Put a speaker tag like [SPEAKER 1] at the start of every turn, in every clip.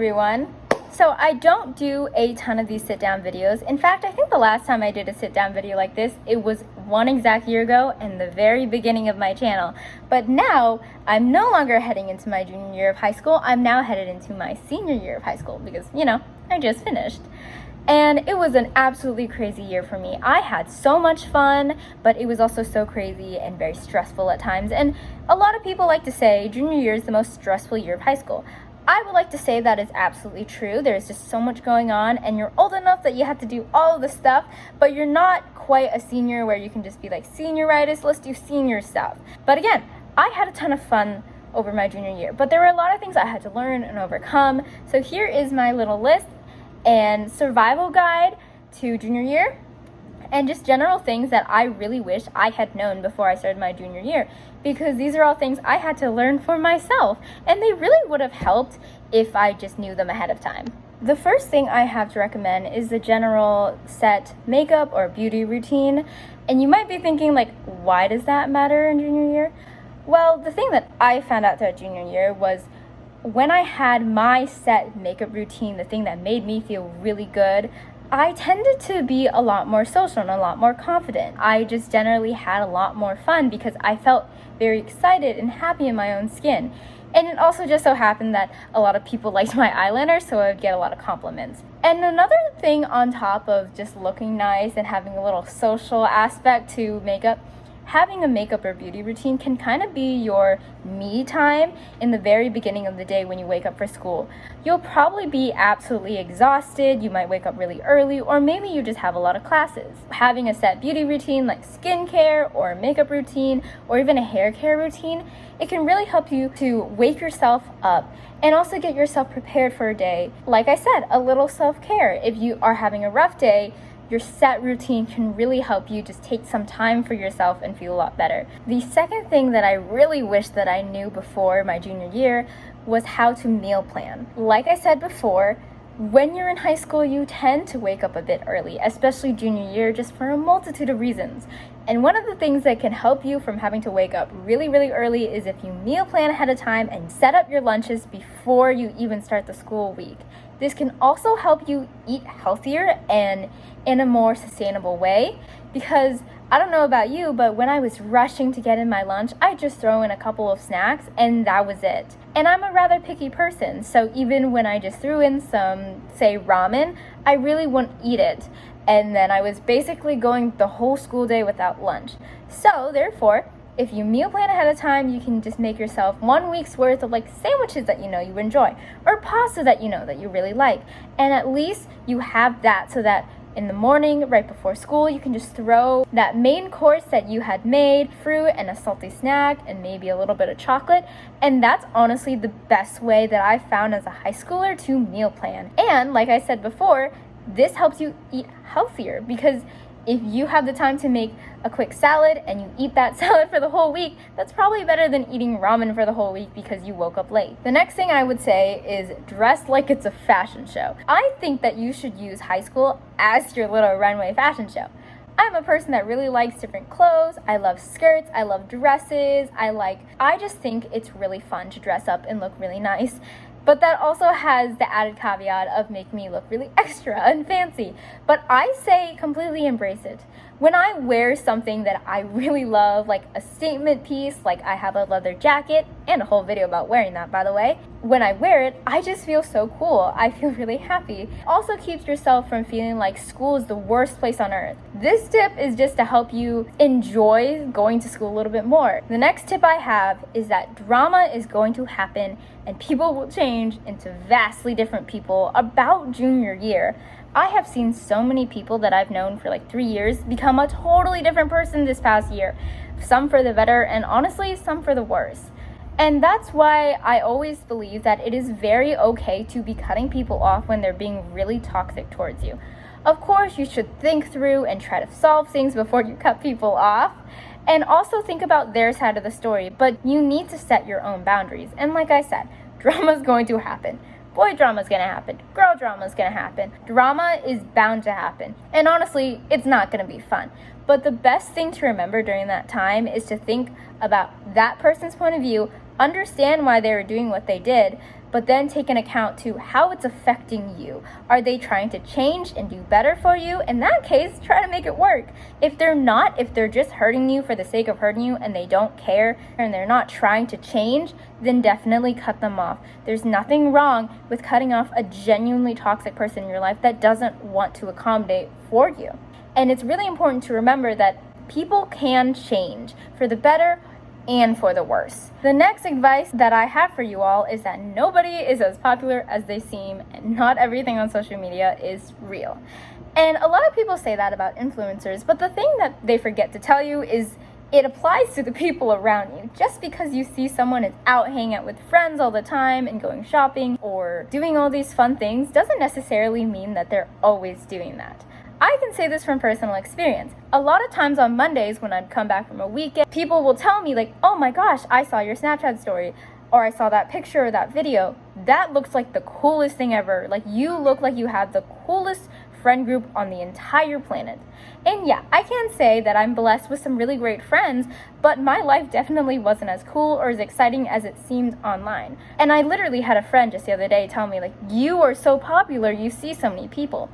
[SPEAKER 1] everyone. So I don't do a ton of these sit-down videos. In fact, I think the last time I did a sit-down video like this, it was one exact year ago in the very beginning of my channel. But now, I'm no longer heading into my junior year of high school. I'm now headed into my senior year of high school because, I just finished. And it was an absolutely crazy year for me. I had so much fun, but it was also so crazy and very stressful at times. And a lot of people like to say junior year is the most stressful year of high school. I would like to say that is absolutely true. There's just so much going on and you're old enough that you have to do all of the stuff, but you're not quite a senior where you can just be like, senioritis, let's do senior stuff. But again, I had a ton of fun over my junior year, but there were a lot of things I had to learn and overcome. So here is my little list and survival guide to junior year and just general things that I really wish I had known before I started my junior year, because these are all things I had to learn for myself and they really would have helped if I just knew them ahead of time. The first thing I have to recommend is the general set makeup or beauty routine. And you might be thinking, like, why does that matter in junior year? Well, the thing that I found out throughout junior year was when I had my set makeup routine, the thing that made me feel really good, I tended to be a lot more social and a lot more confident. I just generally had a lot more fun because I felt very excited and happy in my own skin. And it also just so happened that a lot of people liked my eyeliner, so I would get a lot of compliments. And another thing on top of just looking nice and having a little social aspect to makeup, having a makeup or beauty routine can kind of be your me time in the very beginning of the day when you wake up for school. You'll probably be absolutely exhausted, you might wake up really early, or maybe you just have a lot of classes. Having a set beauty routine like skincare or a makeup routine or even a hair care routine, it can really help you to wake yourself up and also get yourself prepared for a day. Like I said, a little self-care. If you are having a rough day, your set routine can really help you just take some time for yourself and feel a lot better. The second thing that I really wish that I knew before my junior year was how to meal plan. Like I said before, when you're in high school, you tend to wake up a bit early, especially junior year, just for a multitude of reasons. And one of the things that can help you from having to wake up really, really early is if you meal plan ahead of time and set up your lunches before you even start the school week. This can also help you eat healthier and in a more sustainable way, because I don't know about you, but when I was rushing to get in my lunch, I just throw in a couple of snacks and that was it. And I'm a rather picky person, so even when I just threw in some, say, ramen, I really wouldn't eat it. And then I was basically going the whole school day without lunch. So therefore, if you meal plan ahead of time, you can just make yourself 1 week's worth of like sandwiches that you know you enjoy, or pasta that you know that you really like. And at least you have that so that in the morning, right before school, you can just throw that main course that you had made, fruit and a salty snack and maybe a little bit of chocolate. And that's honestly the best way that I found as a high schooler to meal plan. And like I said before, this helps you eat healthier, because if you have the time to make a quick salad and you eat that salad for the whole week, that's probably better than eating ramen for the whole week because you woke up late. The next thing I would say is dress like it's a fashion show. I think that you should use high school as your little runway fashion show. I'm a person that really likes different clothes. I love skirts, I love dresses, I just think it's really fun to dress up and look really nice. But that also has the added caveat of making me look really extra and fancy. But I say completely embrace it. When I wear something that I really love, like a statement piece, like I have a leather jacket, and a whole video about wearing that, by the way. When I wear it, I just feel so cool. I feel really happy. Also keeps yourself from feeling like school is the worst place on earth. This tip is just to help you enjoy going to school a little bit more. The next tip I have is that drama is going to happen and people will change into vastly different people about junior year. I have seen so many people that I've known for like 3 years become a totally different person this past year. Some for the better and honestly, some for the worse. And that's why I always believe that it is very okay to be cutting people off when they're being really toxic towards you. Of course, you should think through and try to solve things before you cut people off. And also think about their side of the story, but you need to set your own boundaries. And like I said, drama is going to happen. Boy drama is going to happen. Girl drama is going to happen. Drama is bound to happen. And honestly, it's not going to be fun. But the best thing to remember during that time is to think about that person's point of view, understand why they were doing what they did, but then take an account to how it's affecting you. Are they trying to change and do better for you? In that case, try to make it work. If they're not, if they're just hurting you for the sake of hurting you and they don't care and they're not trying to change, then definitely cut them off. There's nothing wrong with cutting off a genuinely toxic person in your life that doesn't want to accommodate for you. And it's really important to remember that people can change for the better and for the worse. The next advice that I have for you all is that nobody is as popular as they seem, and not everything on social media is real. And a lot of people say that about influencers, but the thing that they forget to tell you is it applies to the people around you. Just because you see someone is out hanging out with friends all the time and going shopping or doing all these fun things doesn't necessarily mean that they're always doing that. I can say this from personal experience. A lot of times on Mondays when I'd come back from a weekend, people will tell me like, oh my gosh, I saw your Snapchat story, or I saw that picture or that video. That looks like the coolest thing ever. Like, you look like you have the coolest friend group on the entire planet. And yeah, I can say that I'm blessed with some really great friends, but my life definitely wasn't as cool or as exciting as it seemed online. And I literally had a friend just the other day tell me like, you are so popular, you see so many people.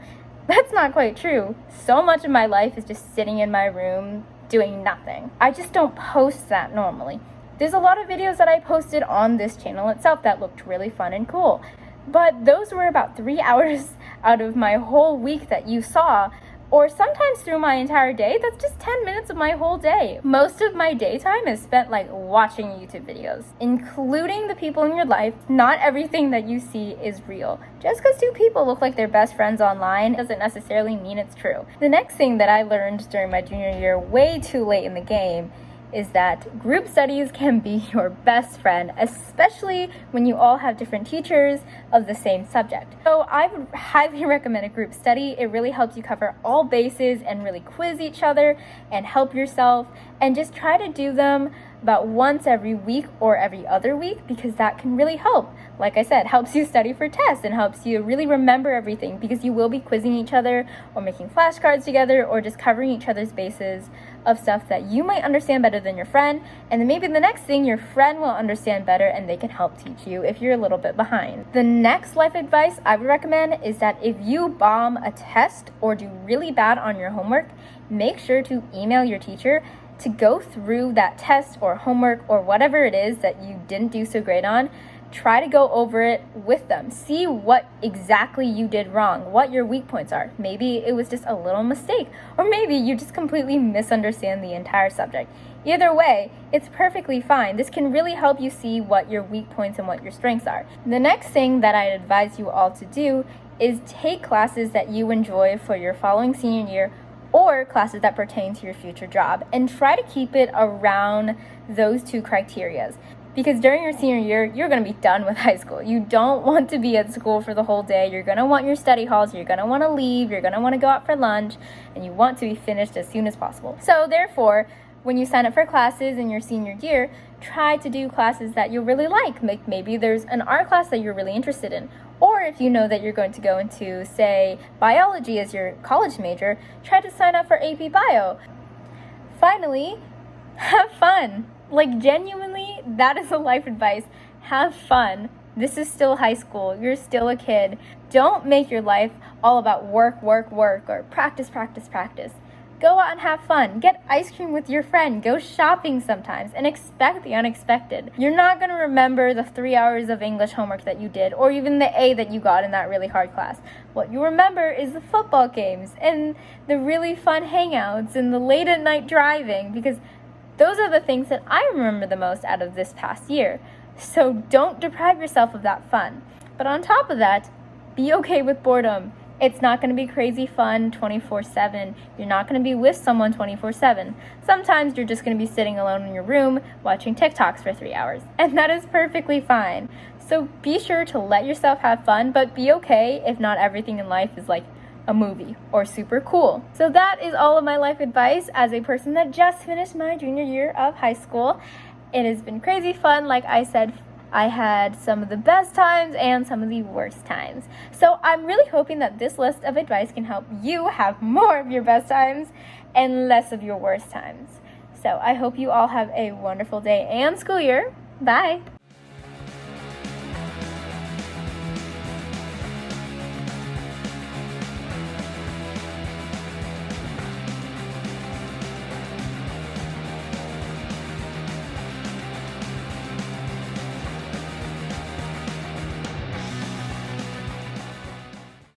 [SPEAKER 1] That's not quite true. So much of my life is just sitting in my room doing nothing. I just don't post that normally. There's a lot of videos that I posted on this channel itself that looked really fun and cool, but those were about 3 hours out of my whole week that you saw, or sometimes through my entire day. That's just 10 minutes of my whole day. Most of my daytime is spent like watching YouTube videos, including the people in your life. Not everything that you see is real. Just because two people look like they're best friends online doesn't necessarily mean it's true. The next thing that I learned during my junior year, way too late in the game, is that group studies can be your best friend, especially when you all have different teachers of the same subject. So I would highly recommend a group study. It really helps you cover all bases and really quiz each other and help yourself, and just try to do them about once every week or every other week, because that can really help. Like I said, helps you study for tests and helps you really remember everything, because you will be quizzing each other or making flashcards together or just covering each other's bases of stuff that you might understand better than your friend, and then maybe the next thing your friend will understand better and they can help teach you if you're a little bit behind. The next life advice I would recommend is that if you bomb a test or do really bad on your homework, make sure to email your teacher to go through that test or homework or whatever it is that you didn't do so great on. Try to go over it with them. See what exactly you did wrong, what your weak points are. Maybe it was just a little mistake, or maybe you just completely misunderstand the entire subject. Either way, it's perfectly fine. This can really help you see what your weak points and what your strengths are. The next thing that I'd advise you all to do is take classes that you enjoy for your following senior year, or classes that pertain to your future job, and try to keep it around those two criterias. Because during your senior year, you're going to be done with high school. You don't want to be at school for the whole day. You're going to want your study halls. You're going to want to leave. You're going to want to go out for lunch. And you want to be finished as soon as possible. So therefore, when you sign up for classes in your senior year, try to do classes that you really like. Maybe there's an art class that you're really interested in. Or if you know that you're going to go into, say, biology as your college major, try to sign up for AP Bio. Finally, have fun. Like, genuinely, that is a life advice. Have fun. This is still high school. You're still a kid. Don't make your life all about work, or practice. Go out and have fun. Get ice cream with your friend. Go shopping sometimes, and expect the unexpected. You're not going to remember the 3 hours of English homework that you did, or even the A that you got in that really hard class. What you remember is the football games and the really fun hangouts and the late at night driving, because those are the things that I remember the most out of this past year. So don't deprive yourself of that fun. But on top of that, be okay with boredom. It's not going to be crazy fun 24/7. You're not going to be with someone 24/7. Sometimes you're just going to be sitting alone in your room watching TikToks for 3 hours. And that is perfectly fine. So be sure to let yourself have fun, but be okay if not everything in life is like a movie or super cool. So that is all of my life advice as a person that just finished my junior year of high school. It has been crazy fun. Like I said, I had some of the best times and some of the worst times. So I'm really hoping that this list of advice can help you have more of your best times and less of your worst times. So I hope you all have a wonderful day and school year. Bye.